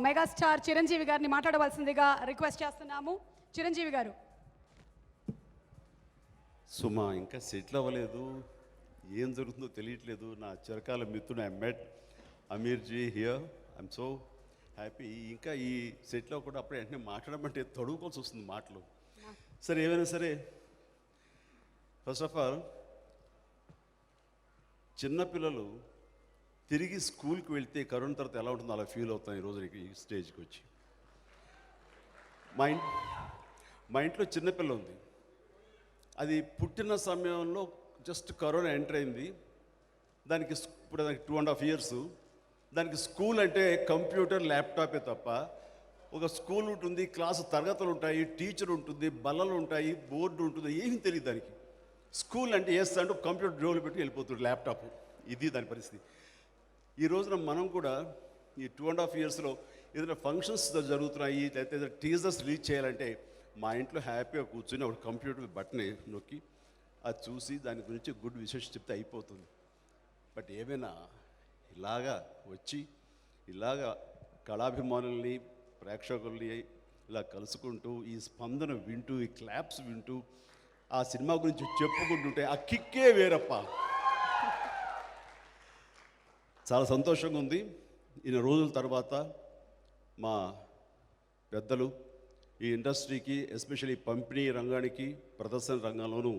Megastar Chiranjeevi గారిని మాట్లాడవలసిందిగా request చేస్తున్నాము. చిరంజీవి గారు. సుమా ఇంకా సెటిల్ అవ్వలేదు, ఏం జరుగుతుందో తెలియట్లేదు. నా చిరకాల మిత్రుడు I met Amirji here. I'm so happy. ఇంకా ఈ సెటిల్ అవ్వకుండా అప్పుడే వెంటనే మాట్లాడమంటే తడుకోవాల్సి వస్తుంది మాటలు. సరే, ఏమైనా సరే, ఫస్ట్ ఆఫ్ ఆల్ చిన్నపిల్లలు తిరిగి స్కూల్కి వెళ్తే కరోనా తర్వాత ఎలా ఉంటుందో అలా ఫీల్ అవుతాను ఈరోజు ఈ స్టేజ్కి వచ్చి. మా ఇంట్లో చిన్నపిల్ల ఉంది. అది పుట్టిన సమయంలో జస్ట్ కరోనా ఎంటర్ అయింది. దానికి ఇప్పుడు దానికి 2.5 years. దానికి స్కూల్ అంటే కంప్యూటర్ ల్యాప్టాపే తప్ప ఒక స్కూల్ ఉంటుంది, క్లాసు తరగతులు ఉంటాయి, టీచర్ ఉంటుంది, బల్లలు ఉంటాయి, బోర్డు ఉంటుంది, ఏమీ తెలియదు దానికి. స్కూల్ అంటే అంటూ కంప్యూటర్ డ్రోలు పెట్టి వెళ్ళిపోతుంది, ల్యాప్టాప్. ఇది దాని పరిస్థితి. ఈ రోజున మనం కూడా ఈ 2.5 yearsలో ఏదైనా ఫంక్షన్స్ జరుగుతున్నాయి, లేకపోతే ఏదైనా టీజర్స్ రిలీజ్ చేయాలంటే మా ఇంట్లో హ్యాపీగా కూర్చొని ఒక కంప్యూటర్ బటన్ నొక్కి అది చూసి దాని గురించి గుడ్ విశేషం చెప్తే అయిపోతుంది. బట్ ఏమైనా ఇలాగా వచ్చి ఇలాగా కళాభిమానుల్ని ప్రేక్షకుల్ని ఇలా కలుసుకుంటూ ఈ స్పందన వింటూ ఈ క్లాప్స్ వింటూ ఆ సినిమా గురించి చెప్పుకుంటుంటే ఆ కిక్కే వేరప్ప. చాలా సంతోషంగా ఉంది. ఇన్ని రోజుల తర్వాత మా పెద్దలు ఈ ఇండస్ట్రీకి, ఎస్పెషల్లీ పంపిణీ రంగానికి, ప్రదర్శన రంగంలోనూ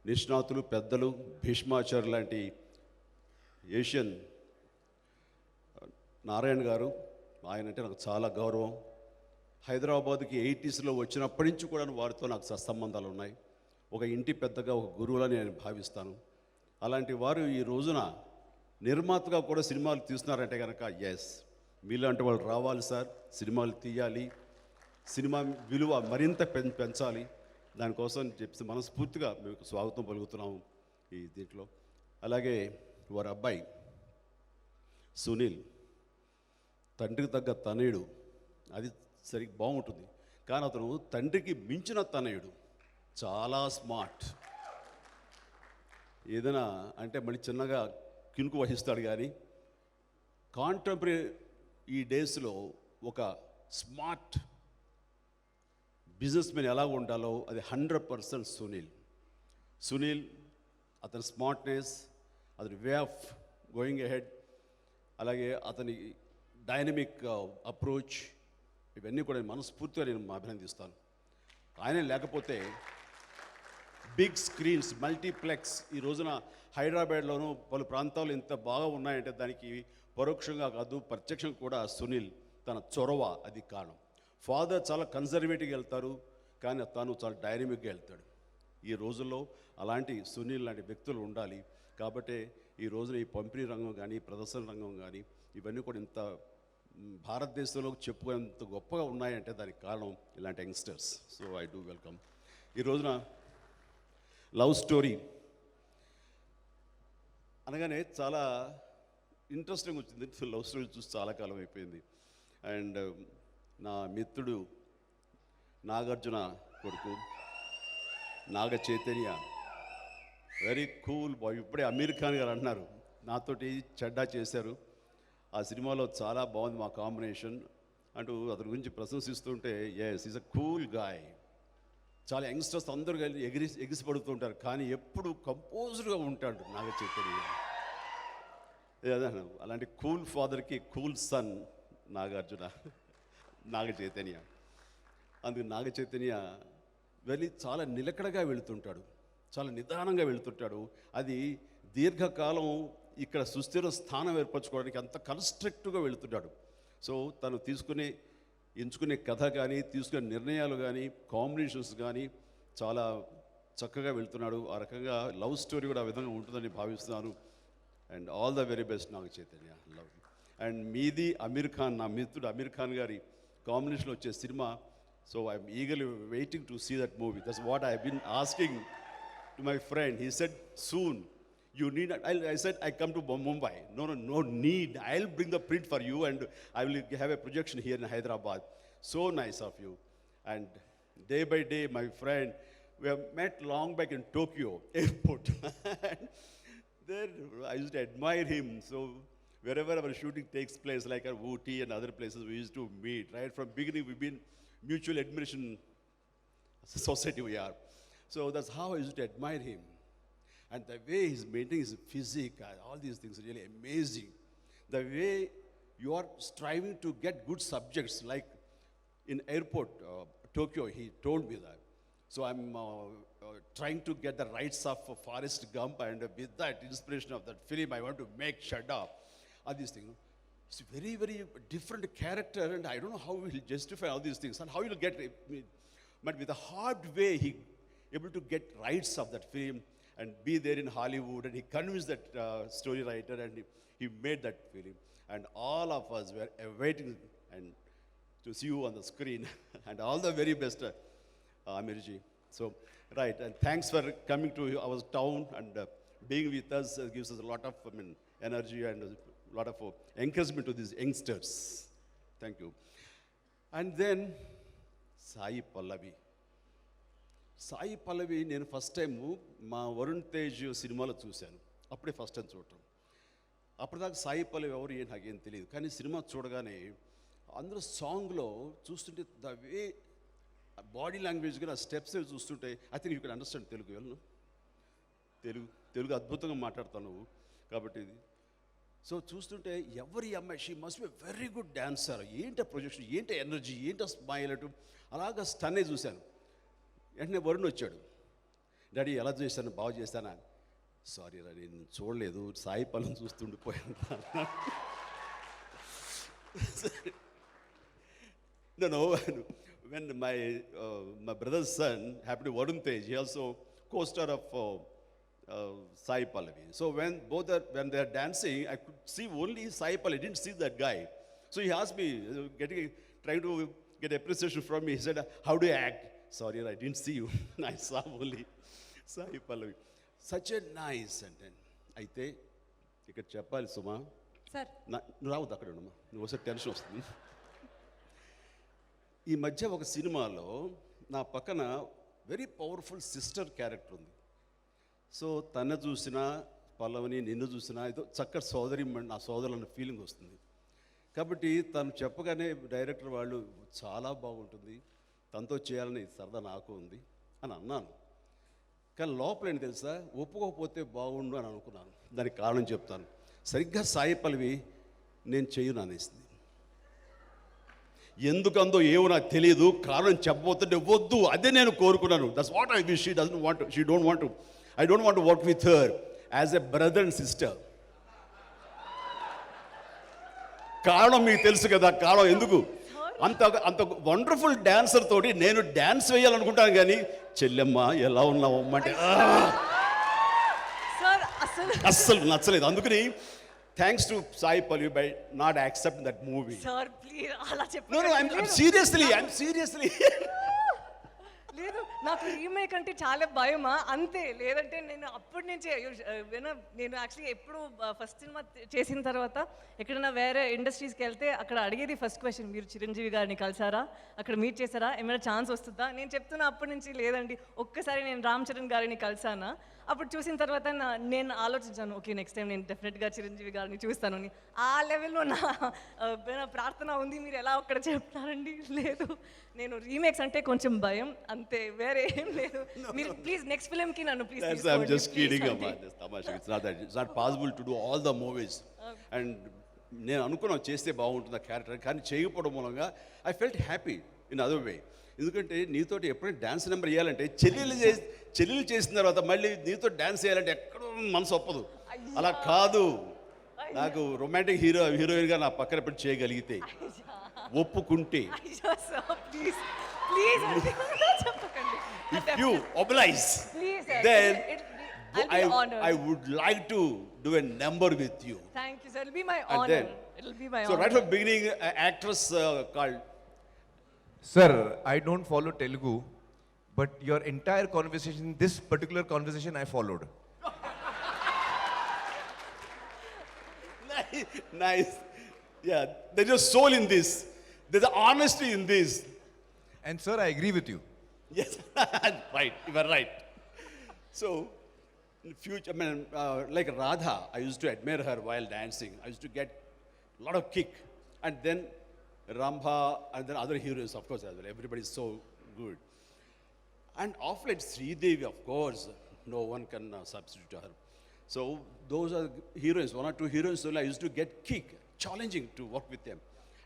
నిష్ణాతులు, పెద్దలు, భీష్మాచార్య లాంటి ఏషియన్ నారాయణ గారు, ఆయన అంటే నాకు చాలా గౌరవం. హైదరాబాద్కి 80sలో వచ్చినప్పటి నుంచి కూడా వారితో నాకు సత్సంబంధాలు ఉన్నాయి. ఒక ఇంటి పెద్దగా, ఒక గురువులని నేను భావిస్తాను. అలాంటి వారు ఈ రోజున నిర్మాతగా కూడా సినిమాలు తీస్తున్నారంటే కనుక ఎస్, మీలాంటి వాళ్ళు రావాలి సార్, సినిమాలు తీయాలి, సినిమా విలువ మరింత పెంచాలి. దానికోసం చెప్పి మనస్ఫూర్తిగా మీకు స్వాగతం పలుకుతున్నాము ఈ దీంట్లో. అలాగే వారి అబ్బాయి సునీల్, తండ్రికి తగ్గ తనయుడు, అది సరిగ్గా బాగుంటుంది. కానీ అతను తండ్రికి మించిన తనయుడు, చాలా స్మార్ట్. ఏదైనా అంటే మళ్ళీ చిన్నగా కినుకు వహిస్తాడు. కానీ కాంటెంపరీ ఈ డేస్లో ఒక స్మార్ట్ బిజినెస్ మెన్ ఎలా ఉండాలో అది 100% సునీల్. అతని స్మార్ట్నెస్, అతని వే ఆఫ్ గోయింగ్ అహెడ్, అలాగే అతని డైనమిక్ అప్రోచ్, ఇవన్నీ కూడా మనస్ఫూర్తిగా నేను అభినందిస్తాను. ఆయన లేకపోతే బిగ్ స్క్రీన్స్, మల్టీప్లెక్స్ ఈ రోజున హైదరాబాద్లోనూ పలు ప్రాంతాలు ఎంత బాగా ఉన్నాయంటే దానికి పరోక్షంగా కాదు ప్రత్యక్షంగా కూడా సునీల్ తన చొరవ అది కారణం. ఫాదర్ చాలా కన్జర్వేటివ్గా వెళ్తారు, కానీ తను చాలా డైనమిక్గా వెళ్తాడు. ఈ రోజుల్లో అలాంటి సునీల్ లాంటి వ్యక్తులు ఉండాలి. కాబట్టి ఈ రోజున ఈ పంపిణీ రంగం కానీ, ప్రదర్శన రంగం కానీ ఇవన్నీ కూడా ఇంత భారతదేశంలో చెప్పుకునేంత గొప్పగా ఉన్నాయంటే దానికి కారణం ఇలాంటి youngsters. So I do welcome. ఈ రోజున లవ్ స్టోరీ అనగానే చాలా ఇంట్రెస్టింగ్ వచ్చింది. లవ్ స్టోరీ చూసి చాలా కాలం అయిపోయింది. అండ్ నా మిత్రుడు నాగార్జున కొడుకు Naga Chaitanya, very cool bye. ఇప్పుడే అమీర్ ఖాన్ గారు అంటున్నారు నాతోటి చెడ్డా చేశారు, ఆ సినిమాలో చాలా బాగుంది మా కాంబినేషన్ అంటూ అతని గురించి ప్రశంసిస్తుంటే yes, is a cool guy. చాలా యంగ్స్టర్స్ అందరూ ఎగిసిపడుతుంటారు, కానీ ఎప్పుడు కంపోజ్డ్గా ఉంటాడు నాగ చైతన్య. అలాంటి కూల్ ఫాదర్కి కూల్ సన్ నాగార్జున, నాగ చైతన్య. అందుకు నాగ చైతన్య చాలా నిలకడగా వెళుతుంటాడు, చాలా నిదానంగా వెళుతుంటాడు. అది దీర్ఘకాలం ఇక్కడ సుస్థిర స్థానం ఏర్పరచుకోవడానికి అంత కన్స్ట్రక్టివ్గా వెళుతుంటాడు. సో తను ఎంచుకునే కథ కానీ, తీసుకునే నిర్ణయాలు కానీ, కాంబినేషన్స్ కానీ చాలా చక్కగా వెళ్తున్నాడు. ఆ రకంగా లవ్ స్టోరీ కూడా ఆ విధంగా ఉంటుందని భావిస్తున్నాను. And all the very best Naga Chaitanya, love. And మీది అమీర్ ఖాన్, నా మిత్రుడు అమీర్ ఖాన్ గారి కాంబినేషన్లో వచ్చే సినిమా. So I'm eagerly waiting to see that movie. That's what I been asking to my friend. He said soon you need. I said I come to Mumbai. No need. I'll bring the print for you and I will have a projection here in Hyderabad. So nice of you. And day by day, my friend, we have met long back in Tokyo airport. There I used to admire him. So wherever our shooting takes place, like our Ooty and other places, we used to meet. Right from beginning, we've been mutual admiration society we are. So that's how I used to admire him. And the way he's maintaining his physique, all these things are really amazing. The way you are striving to get good subjects, like in airport, Tokyo, he told me that. So I'm trying to get the rights of Forrest Gump, and with that inspiration of that film, I want to make Shada. All these things. It's a very, very different character, and I don't know how he'll justify all these things and how he'll get it. But with a hard way, he able to get rights of that film and be there in Hollywood, and he convinced that story writer, and he made that film. And all of us were awaiting and to see you on the screen. And all the very best, Amirji. So, right, and thanks for coming to our town and being with us. Gives us a lot of energy and a lot of encouragement to these youngsters. Thank you. And then, Sai Pallavi. Sai Pallavi నేను first time మా వరుణ్ తేజ్ సినిమాలో చూశాను. అప్పుడే first time చూడటం. అప్పటిదాకా సాయి పల్లవి ఎవరు ఏంటి నాకేం తెలియదు. కానీ సినిమా చూడగానే అందరూ సాంగ్లో చూస్తుంటే ద వే బాడీ లాంగ్వేజ్ కానీ ఆ స్టెప్స్ చూస్తుంటే I think you can understand Telugu. Telugu అద్భుతంగా మాట్లాడతాను కాబట్టి సో చూస్తుంటే ఎవరి అమ్మాయి she must be very good dancer. ఏంటి ప్రొజెక్షన్, ఏంటి ఎనర్జీ, ఏంటి స్మైల్ అటు అలాగా స్టన్నే చూశాను. వెంటనే వరుణ్ వచ్చాడు. డాడీ ఎలా చేశాను, బాగా చేశానా? సారీ రా, నేను చూడలేదు, సాయి పల్లవిని చూస్తుండిపోయాను. No, when my brother's son happened to Varun Tej, he also co-star of Sai Pallavi. So when they are dancing, I could see only Sai Pallavi. I didn't see that guy. So he asked me, trying to get appreciation from me. He said, "How do you act?" Sorry, I didn't see you. I saw only Sai Pallavi. Such a nice sentence. అయితే ఇక్కడ చెప్పాలి సుమా, sir నువ్వు రావద్దు అక్కడ ఉండమ్మా, నువ్వు వస్తే tension వస్తుంది. ఈ మధ్య ఒక సినిమాలో నా పక్కన వెరీ పవర్ఫుల్ సిస్టర్ క్యారెక్టర్ ఉంది. సో తను చూసినా పల్లవిని, నిన్ను చూసినా ఏదో చక్కటి సోదరి, నా సోదరులు అన్న ఫీలింగ్ వస్తుంది. కాబట్టి తను చెప్పగానే డైరెక్టర్ వాళ్ళు చాలా బాగుంటుంది, తనతో చేయాలని సరదా నాకు ఉంది అని అన్నాను. కానీ లోపల ఏంటి తెలుసా, ఒప్పుకోకపోతే బాగుండు అని అనుకున్నాను. దానికి కారణం చెప్తాను. సరిగ్గా సాయి పల్లవి నేను చెయ్యను అనేసింది. ఎందుకందో ఏమో నాకు తెలియదు, కారణం చెప్పబోతుంటే వద్దు, అదే నేను కోరుకున్నాను. That's what I wish. She doesn't want, she don't want to, I don't want to work with her as a brother and sister. కారణం మీకు తెలుసు కదా, కారణం ఎందుకు. అంత వండర్ఫుల్ డాన్సర్ తోటి నేను డాన్స్ వేయాలనుకుంటాను, కానీ చెల్లెమ్మ ఎలా ఉన్నావు అంటే అస్సలు నచ్చలేదు. అందుకని thanks to Sai Pallavi by not accept that movie. Seriously లేదు, నాకు రీమేక్ అంటే చాలా భయమా అంతే. లేదంటే నేను అప్పటి నుంచే నేను యాక్చువల్లీ ఎప్పుడు ఫస్ట్ సినిమా చేసిన తర్వాత ఎక్కడైనా వేరే ఇండస్ట్రీస్కి వెళ్తే అక్కడ అడిగేది ఫస్ట్ క్వశ్చన్, మీరు చిరంజీవి గారిని కలిసారా, అక్కడ మీట్ చేశారా, ఏమైనా ఛాన్స్ వస్తుందా? నేను చెప్తున్నా అప్పటి నుంచి లేదండి, ఒక్కసారి నేను రామ్ చరణ్ గారిని కలిసానా. అప్పుడు చూసిన తర్వాత నేను ఆలోచించాను, ఓకే నెక్స్ట్ టైం నేను డెఫినెట్గా చిరంజీవి గారిని చూస్తానని. ఆ లెవెల్లో నా ప్రార్థన ఉంది. మీరు ఎలా ఒక్కడ చెప్తారండి? లేదు, నేను రీమేక్స్ అంటే కొంచెం భయం అంతే, వేరే ఏం లేదు. మీరు ప్లీజ్ నెక్స్ట్ ఫిల్మ్కి నన్ను please. I'm just kidding about this. Tamasha. It's not possible to do all the movies. And నేను అనుకున్నాను చేస్తే బాగుంటుంది ఆ క్యారెక్టర్, కానీ చేయకపోవడం మూలంగా I felt happy in other way. ఎందుకంటే నీతోటి ఎప్పుడైనా డ్యాన్స్ నెంబర్ వేయాలంటే చెల్లెలు చేసిన తర్వాత మళ్ళీ నీతో డ్యాన్స్ చేయాలంటే ఎక్కడో మనసు ఒప్పదు. అలా కాదు, నాకు రొమాంటిక్ హీరోయిన్గా నా పక్కన పెట్టి చేయగలిగితే, ఒప్పుకుంటే, if you oblige, then I would like to do a number with you. Thank you, sir. It'll be my honor. It'll be my honor. So right from the beginning, an actress called. Sir, I don't follow Telugu, but your entire conversation, this particular conversation, I followed. Nice. Yeah, there's a soul in this. There's an honesty in this. And sir, I agree with you. Yes, right. You are right. So, in future, I mean, like Radha, I used to admire her while dancing. I used to get a lot of kick. And then Rambha, and then other heroes, of course, as well. Everybody is so good. And of late, Sridevi, of course, no one can substitute her. So those are heroines, one or two heroines, so I used to get kick, challenging to work with them.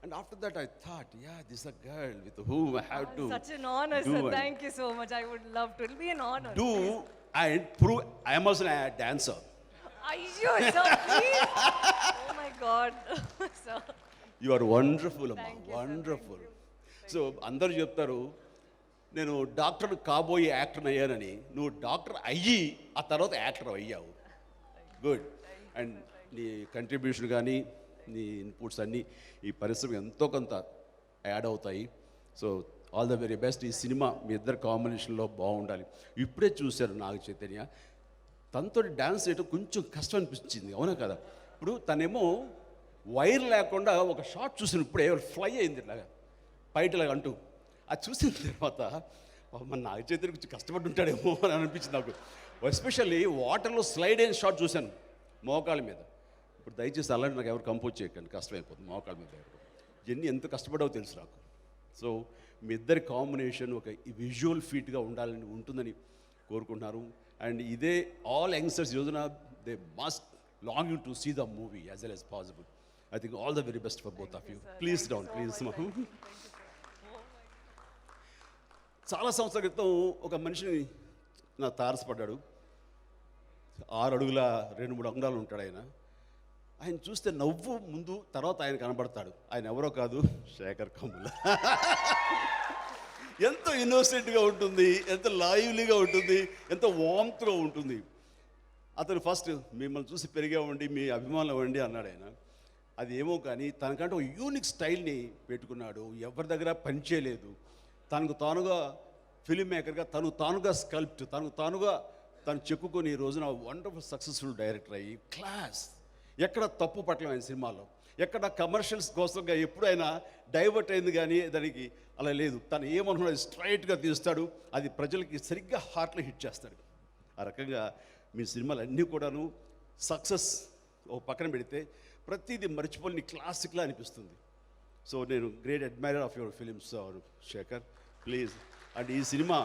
And after that, I thought, yeah, this is a girl with whom I have to Such an honor, do sir. and Thank you so much. I would love to. It'll be an honor. do and prove I am also a dancer. Ayyo, sir, please. Oh my God. Sir. You are wonderful అమ్మా, Thank you, sir. Wonderful. So అందరు చెప్తారు నేను doctor కాబోయే actor అయ్యానని. నువ్వు doctor అయ్యి ఆ తర్వాత actor అయ్యావు. గుడ్. అండ్ నీ కంట్రిబ్యూషన్ కానీ నీ ఇన్పుట్స్ అన్నీ ఈ పరిశ్రమ ఎంతో కొంత యాడ్ అవుతాయి. So all the very best. ఈ సినిమా మీ ఇద్దరు కాంబినేషన్లో బాగుండాలి. ఇప్పుడే చూశారు నాగ చైతన్య, తనతో డ్యాన్స్ చేయడం కొంచెం కష్టం అనిపించింది, అవునా కదా? ఇప్పుడు తనేమో వైర్ లేకుండా ఒక షాట్ చూసిన ఇప్పుడే ఫ్లై అయింది ఇలాగా బయటలాగా అంటూ. అది చూసిన తర్వాత మన నాగ చైతన్య కొంచెం కష్టపడి ఉంటాడేమో అని అనిపించింది నాకు. ఎస్పెషల్లీ వాటర్లో స్లైడ్ అయిన షాట్ చూశాను మోకాళ్ళ మీద. ఇప్పుడు దయచేసి అలాంటి నాకు ఎవరు కంపోజ్ చేయకండి, కష్టమైపోతుంది మోకాళ్ళ మీద. ఇవన్నీ ఎంత కష్టపడావో తెలుసు నాకు. సో మీ ఇద్దరి కాంబినేషన్ ఒక విజువల్ ఫీట్గా ఉండాలని ఉంటుందని కోరుకుంటున్నారు. అండ్ ఇదే ఆల్ యంగ్స్టర్స్ యోజన they must long to see the movie as well as possible. I think all the very best for both of you. Please down, please. చాలా సంవత్సరాల క్రితం ఒక మనిషిని నా తారసపడ్డాడు. 6 అడుగుల 2-3 అంగుళాలు ఉంటాడు ఆయన. ఆయన చూస్తే నవ్వు ముందు తర్వాత ఆయన కనబడతాడు. ఆయన ఎవరో కాదు, శేఖర్ కమ్ముల. ఎంతో ఇన్నోసెంట్గా ఉంటుంది, ఎంత లైవ్లీగా ఉంటుంది, ఎంత వామ్త్గా ఉంటుంది. అతను ఫస్ట్ మిమ్మల్ని చూసి పెరిగామండి, మీ అభిమానులు అవ్వండి అన్నాడు ఆయన. అది ఏమో కానీ తనకంటే ఒక యూనిక్ స్టైల్ని పెట్టుకున్నాడు. ఎవరి దగ్గర పనిచేయలేదు. తనకు తానుగా ఫిలిం మేకర్గా తానుగా స్కల్ప్ట్ తానుగా చెక్కుకొని ఈ రోజున వండర్ఫుల్ సక్సెస్ఫుల్ డైరెక్టర్ అయ్యి క్లాస్. ఎక్కడ తప్పు పట్టలేం ఆయన సినిమాలో, ఎక్కడ కమర్షియల్స్ కోసంగా ఎప్పుడు ఆయన డైవర్ట్ అయింది కానీ దానికి అలా లేదు. తను ఏమనుకున్నది స్ట్రైట్గా తీస్తాడు, అది ప్రజలకి సరిగ్గా హార్ట్లో హిట్ చేస్తాడు. ఆ రకంగా మీ సినిమాలు అన్నీ కూడాను సక్సెస్ ఓ పక్కన పెడితే ప్రతిదీ మర్చిపోలేని క్లాసిక్లా అనిపిస్తుంది. సో నేను great admirer of your films Shekhar, please. And ఈ సినిమా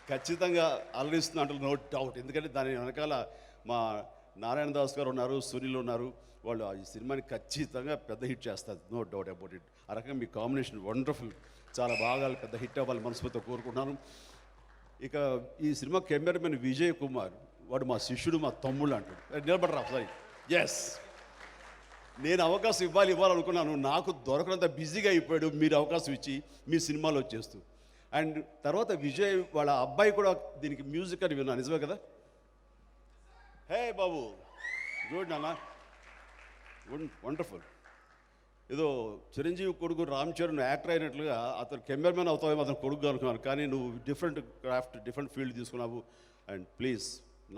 ఖచ్చితంగా అలరిస్తుంది అంటే నో డౌట్. ఎందుకంటే దాని వెనకాల మా నారాయణ దాస్ గారు ఉన్నారు, సునీల్ ఉన్నారు. వాళ్ళు ఈ సినిమాని ఖచ్చితంగా పెద్ద హిట్ చేస్తారు, నో డౌట్ అబౌట్ ఇట్. ఆ రకంగా మీ కాంబినేషన్ వండర్ఫుల్, చాలా బాగా పెద్ద హిట్ అవ్వాలి మనస్ఫూర్తిగా కోరుకుంటున్నాను. ఇక ఈ సినిమా కెమెరామెన్ విజయ్ కుమార్, వాడు మా శిష్యుడు, మా తమ్ముడు అంటాడు. నిలబడరా సారీ. ఎస్, నేను అవకాశం ఇవ్వాలనుకున్నాను, నాకు దొరకనంత బిజీగా అయిపోయాడు. మీరు అవకాశం ఇచ్చి మీ సినిమాలో వచ్చేస్తూ. అండ్ తర్వాత విజయ్ వాళ్ళ అబ్బాయి కూడా దీనికి మ్యూజిక్ అని విన్నాను, నిజమే కదా? హే బాబు, గుడ్ నాన్న, వండర్ఫుల్. ఏదో చిరంజీవి కొడుకు రామ్ చరణ్ యాక్టర్ అయినట్లుగా అతను కెమెరామెన్ అవుతావేమో అతను కొడుకు అనుకున్నాను. కానీ నువ్వు డిఫరెంట్ క్రాఫ్ట్, డిఫరెంట్ ఫీల్డ్ తీసుకున్నావు. అండ్ ప్లీజ్,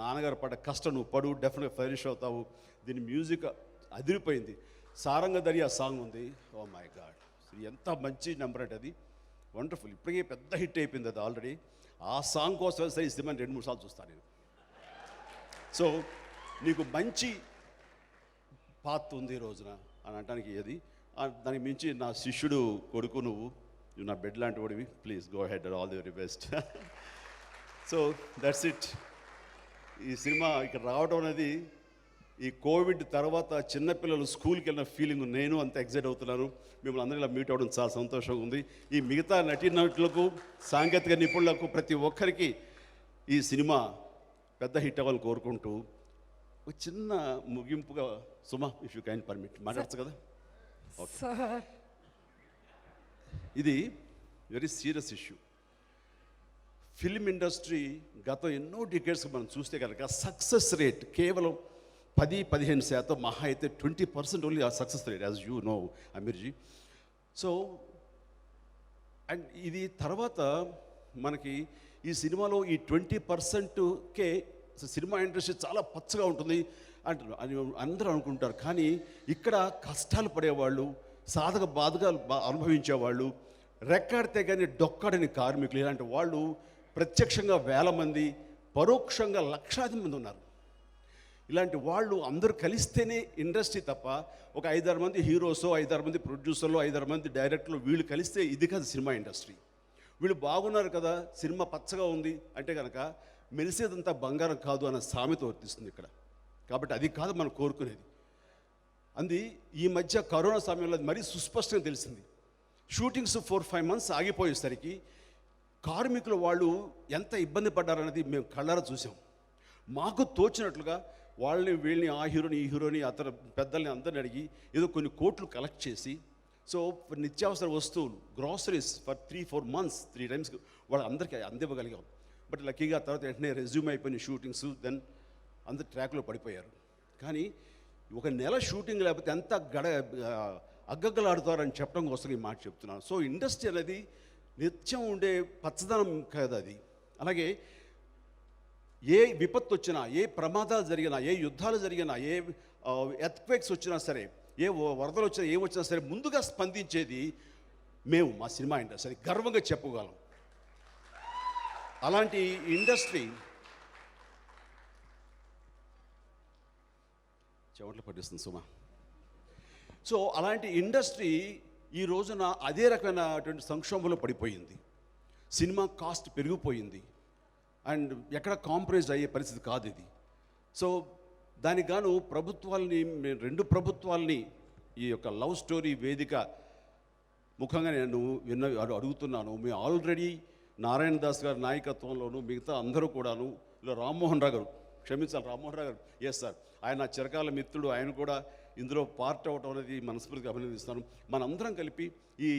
నాన్నగారు పడ్డ కష్టం నువ్వు పడు, డెఫినెట్గా ఫైరిష్ అవుతావు. దీని మ్యూజిక్ అదిరిపోయింది. సారంగధరి ఆ సాంగ్ ఉంది, ఓ మై గాడ్, ఎంత మంచి నెంబర్ అంటే అది, వండర్ఫుల్. ఇప్పటికే పెద్ద హిట్ అయిపోయింది అది ఆల్రెడీ. ఆ సాంగ్ కోసం సరే ఈ సినిమాని 2-3 సార్లు చూస్తాను నేను. సో నీకు మంచి పాత్ ఉంది ఈ రోజున అని అనటానికి ఏది. దానికి మించి నా శిష్యుడు కొడుకు నువ్వు నా బెడ్ లాంటి వాడివి. Please go head, all the very best. So that's it. ఈ సినిమా ఇక్కడ రావడం అనేది ఈ కోవిడ్ తర్వాత చిన్నపిల్లలు స్కూల్కి వెళ్ళిన ఫీలింగ్, నేను అంత ఎగ్జైట్ అవుతున్నాను. మిమ్మల్ని అందరూ ఇలా మీట్ అవ్వడం చాలా సంతోషంగా ఉంది. ఈ మిగతా నటీనటులకు, సాంకేతిక నిపుణులకు, ప్రతి ఒక్కరికి ఈ సినిమా పెద్ద హిట్ అవ్వాలని కోరుకుంటూ ఒక చిన్న ముగింపుగా సుమా, ఇఫ్ యూ కైండ్ పర్మిట్, మాట్లాడచ్చు కదా? సార్, ఇది very serious issue. Film industry గత ఎన్నో డికేడ్స్ మనం చూస్తే కనుక సక్సెస్ రేట్ కేవలం 10-15%, మహా అయితే 20% ఓన్లీ ఆ success rate, as you know Amirji. So and ఇది తర్వాత మనకి ఈ సినిమాలో ఈ 20%కే సినిమా ఇండస్ట్రీ చాలా పచ్చగా ఉంటుంది అంటారు అని అందరూ అనుకుంటారు. కానీ ఇక్కడ కష్టాలు పడేవాళ్ళు, సాధక బాధగా అనుభవించేవాళ్ళు, రెక్కాడితే కానీ డొక్కాడని కార్మికులు, ఇలాంటి వాళ్ళు ప్రత్యక్షంగా వేల మంది, పరోక్షంగా లక్షాది మంది ఉన్నారు. ఇలాంటి వాళ్ళు అందరూ కలిస్తేనే ఇండస్ట్రీ తప్ప ఒక 5-6 మంది హీరోసో, 5-6 మంది ప్రొడ్యూసర్లు, 5-6 మంది డైరెక్టర్లు వీళ్ళు కలిస్తే ఇది కాదు సినిమా ఇండస్ట్రీ. వీళ్ళు బాగున్నారు కదా, సినిమా పచ్చగా ఉంది అంటే కనుక మెరిసేదంతా బంగారం కాదు అన్న సామెత వర్తిస్తుంది ఇక్కడ. కాబట్టి అది కాదు మనం కోరుకునేది. ఈ మధ్య కరోనా సమయంలో అది మరీ సుస్పష్టంగా తెలిసింది. షూటింగ్స్ 4-5 months ఆగిపోయేసరికి కార్మికులు వాళ్ళు ఎంత ఇబ్బంది పడ్డారన్నది మేము కళ్ళారా చూసాం. మాకు తోచినట్లుగా వాళ్ళని వీళ్ళని, ఆ హీరోని ఈ హీరోని, అతను పెద్దల్ని అందరిని అడిగి ఏదో కొన్ని కోట్లు కలెక్ట్ చేసి, సో నిత్యావసర వస్తువులు, గ్రాసరీస్ ఫర్ 3-4 months 3 times వాళ్ళందరికీ అందివ్వగలిగాం. బట్ లక్కీగా తర్వాత వెంటనే రెజ్యూమ్ అయిపోయిన షూటింగ్స్, దెన్ అందరు ట్రాక్లో పడిపోయారు. కానీ ఒక నెల షూటింగ్ లేకపోతే ఎంత అగ్గగ్గలాడుతారని చెప్పడం కోసం ఈ మాట చెప్తున్నాను. సో ఇండస్ట్రీ అనేది నిత్యం ఉండే పచ్చదనం కాదు అది. అలాగే ఏ విపత్తు వచ్చినా, ఏ ప్రమాదాలు జరిగినా, ఏ యుద్ధాలు జరిగినా, ఏ ఎర్త్క్వేక్స్ వచ్చినా సరే, ఏ వరదలు వచ్చినా, ఏం వచ్చినా సరే ముందుగా స్పందించేది మేము, మా సినిమా ఇండస్ట్రీ. గర్వంగా చెప్పగలం. అలాంటి ఇండస్ట్రీ చెమటలు పట్టిస్తుంది సుమా. సో అలాంటి ఇండస్ట్రీ ఈ రోజున అదే రకమైనటువంటి సంక్షోభంలో పడిపోయింది. సినిమా కాస్ట్ పెరిగిపోయింది అండ్ ఎక్కడ కాంప్రమైజ్ అయ్యే పరిస్థితి కాదు ఇది. సో దానికి గాను ప్రభుత్వాలని, 2 ప్రభుత్వాలని ఈ యొక్క లవ్ స్టోరీ వేదిక ముఖంగా నేను అడుగుతున్నాను. మేము ఆల్రెడీ నారాయణ దాస్ గారి నాయకత్వంలోను, మిగతా అందరూ కూడాను, ఇలా రామ్మోహన్ రావు గారు, క్షమించాలి రామ్మోహన్ రావు గారు, ఎస్ సార్, ఆయన నా చిరకాల మిత్రుడు, ఆయన కూడా ఇందులో పార్ట్ అవ్వటం అనేది మనస్ఫూర్తిగా అభినందిస్తాను. మనందరం కలిపి ఈ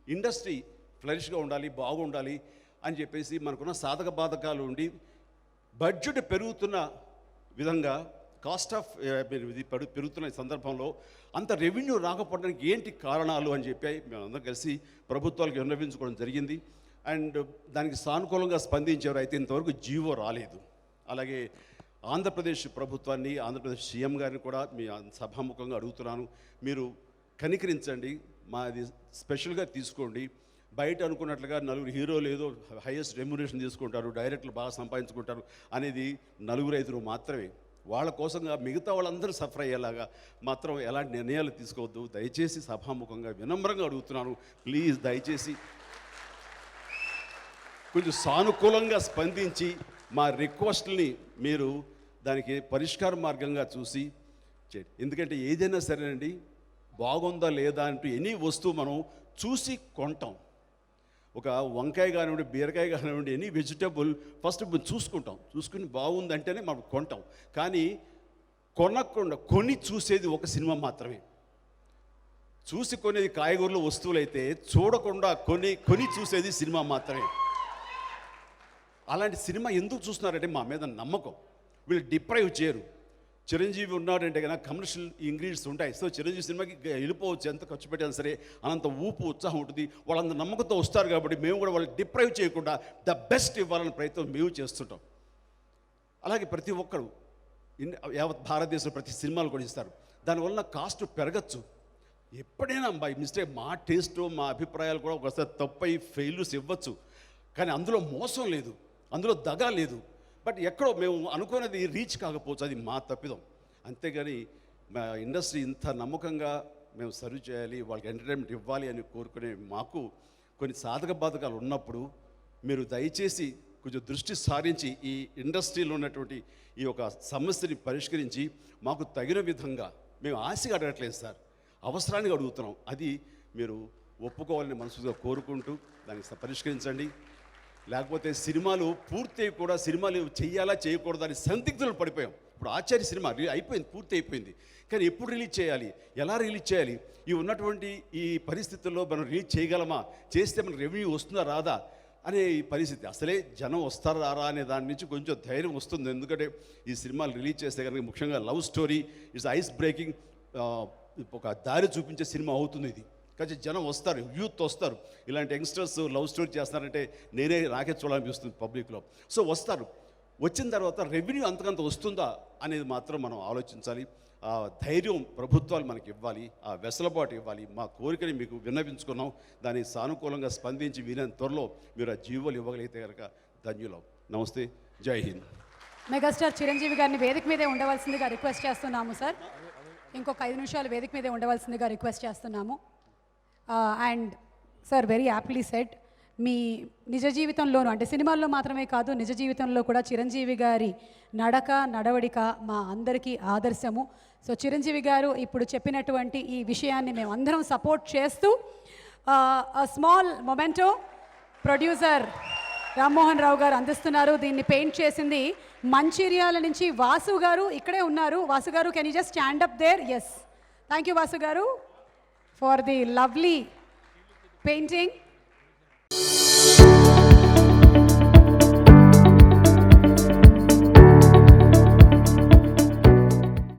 ఇండస్ట్రీ ఫ్లరిష్గా ఉండాలి, బాగుండాలి అని చెప్పేసి మనకున్న సాధక బాధకాలు ఉండి బడ్జెట్ పెరుగుతున్న విధంగా కాస్ట్ ఆఫ్ ఇది పెరుగుతున్న సందర్భంలో అంత రెవెన్యూ రాకపోవడానికి ఏంటి కారణాలు అని చెప్పి మేమందరం కలిసి ప్రభుత్వాలకు విన్నవించుకోవడం జరిగింది. అండ్ దానికి సానుకూలంగా స్పందించేవారు అయితే ఇంతవరకు జీవో రాలేదు. అలాగే ఆంధ్రప్రదేశ్ ప్రభుత్వాన్ని, ఆంధ్రప్రదేశ్ సీఎం గారిని కూడా మీ సభాముఖంగా అడుగుతున్నాను, మీరు కనికరించండి, మాది స్పెషల్గా తీసుకోండి. బయట అనుకున్నట్లుగా 4 హీరోలు ఏదో హైయెస్ట్ రెమ్యునరేషన్ తీసుకుంటారు, డైరెక్టర్లు బాగా సంపాదించుకుంటారు అనేది 4-5 మాత్రమే. వాళ్ళ కోసంగా మిగతా వాళ్ళందరూ సఫర్ అయ్యేలాగా మాత్రం ఎలాంటి నిర్ణయాలు తీసుకోవద్దు. దయచేసి సభాముఖంగా వినమ్రంగా అడుగుతున్నాను, ప్లీజ్ దయచేసి కొంచెం సానుకూలంగా స్పందించి మా రిక్వెస్ట్ని మీరు దానికి పరిష్కార మార్గంగా చూసి చేయండి. ఎందుకంటే ఏదైనా సరేనండి, బాగుందా లేదా అంటూ ఎనీ వస్తువు మనం చూసి కొంటాం. ఒక వంకాయ కానివ్వండి, బీరకాయ కానివ్వండి, ఎనీ వెజిటబుల్ ఫస్ట్ చూసుకుని బాగుందంటేనే మనం కొంటాం. కానీ కొని చూసేది ఒక సినిమా మాత్రమే. చూసి కొనేది కాయగూరల వస్తువులైతే చూడకుండా కొని చూసేది సినిమా మాత్రమే. అలాంటి సినిమా ఎందుకు చూస్తున్నారంటే మా మీద నమ్మకం. వీళ్ళు డిప్రైవ్ చేయరు. చిరంజీవి ఉన్నాడంటే కనుక కమర్షియల్ ఇంగ్రీడియంట్స్ ఉంటాయి. సో చిరంజీవి సినిమాకి వెళ్ళిపోవచ్చు, ఎంత ఖర్చు పెట్టినా సరే అనంత ఊపు ఉత్సాహం ఉంటుంది. వాళ్ళంత నమ్మకంతో వస్తారు కాబట్టి మేము కూడా వాళ్ళకి డిప్రైవ్ చేయకుండా ద బెస్ట్ ఇవ్వాలనే ప్రయత్నం మేము చేస్తుంటాం. అలాగే ప్రతి ఒక్కరు యావత్ భారతదేశంలో ప్రతి సినిమాలు కూడా ఇస్తారు. దానివల్ల కాస్ట్ పెరగచ్చు. ఎప్పుడైనా బై మిస్టేక్ మా టేస్ట్, మా అభిప్రాయాలు కూడా ఒకసారి తప్పై ఫెయిల్యూర్స్ ఇవ్వచ్చు. కానీ అందులో మోసం లేదు, అందులో దగా లేదు. బట్ ఎక్కడో మేము అనుకున్నది రీచ్ కాకపోవచ్చు, అది మా తప్పిదం. అంతేగాని మా ఇండస్ట్రీ ఇంత నమ్మకంగా మేము సర్వ్ చేయాలి, వాళ్ళకి ఎంటర్టైన్మెంట్ ఇవ్వాలి అని కోరుకునే మాకు కొన్ని సాధక బాధకాలు ఉన్నప్పుడు మీరు దయచేసి కొంచెం దృష్టి సారించి ఈ ఇండస్ట్రీలో ఉన్నటువంటి ఈ యొక్క సమస్యని పరిష్కరించి మాకు తగిన విధంగా, మేము ఆశగా అడగట్లేదు సార్, అవసరానికి అడుగుతున్నాం, అది మీరు ఒప్పుకోవాలని మనసుగా కోరుకుంటూ దాన్ని పరిష్కరించండి. లేకపోతే సినిమాలు సినిమాలు చెయ్యాలా చేయకూడదు అని సందిగ్ధులు పడిపోయాం. ఇప్పుడు ఆచార్య సినిమా అయిపోయింది, పూర్తి అయిపోయింది. కానీ ఎప్పుడు రిలీజ్ చేయాలి, ఎలా రిలీజ్ చేయాలి, ఈ ఉన్నటువంటి ఈ పరిస్థితుల్లో మనం రిలీజ్ చేయగలమా, చేస్తే మన రెవెన్యూ వస్తుందా రాదా అనే ఈ పరిస్థితి. అసలే జనం వస్తారా రారా అనే దాని నుంచి కొంచెం ధైర్యం వస్తుంది. ఎందుకంటే ఈ సినిమాలు రిలీజ్ చేస్తే కనుక ముఖ్యంగా love story it's ice breaking, ఒక దారి చూపించే సినిమా అవుతుంది ఇది. కానీ జనం వస్తారు, యూత్ వస్తారు. ఇలాంటి యంగ్స్టర్స్ లవ్ స్టోరీ చేస్తున్నారంటే నాకే చూడాలనిపిస్తుంది పబ్లిక్లో. సో వస్తారు. వచ్చిన తర్వాత రెవెన్యూ అంతకంత వస్తుందా అనేది మాత్రం మనం ఆలోచించాలి. ఆ ధైర్యం ప్రభుత్వాలు మనకి ఇవ్వాలి, ఆ వెసులుబాటు ఇవ్వాలి. మా కోరికని మీకు విన్నవించుకున్నాం. దాన్ని సానుకూలంగా స్పందించి వీలైన త్వరలో మీరు ఆ జీవోలు ఇవ్వగలిగితే కనుక ధన్యులం. నమస్తే, జై హింద్. మెగాస్టార్ చిరంజీవి గారిని వేదిక మీదే ఉండవలసిందిగా రిక్వెస్ట్ చేస్తున్నాము సార్. ఇంకొక 5 నిమిషాలు వేదిక మీదే ఉండవలసిందిగా రిక్వెస్ట్ చేస్తున్నాము. And sir very aptly set, మీ నిజ జీవితంలోనూ అంటే సినిమాల్లో మాత్రమే కాదు నిజ జీవితంలో కూడా చిరంజీవి గారి నడవడిక మా అందరికీ ఆదర్శము. సో చిరంజీవి గారు ఇప్పుడు చెప్పినటువంటి ఈ విషయాన్ని మేము అందరం సపోర్ట్ చేస్తూ small memento producer Rammohan Rao గారు అందిస్తున్నారు. దీన్ని పెయింట్ చేసింది మంచిర్యాల నుంచి వాసు గారు, ఇక్కడే ఉన్నారు. వాసు గారు, can you just stand up there? Yes, thank you Vasu గారు ఫర్ ది లవ్లీ పెయింటింగ్.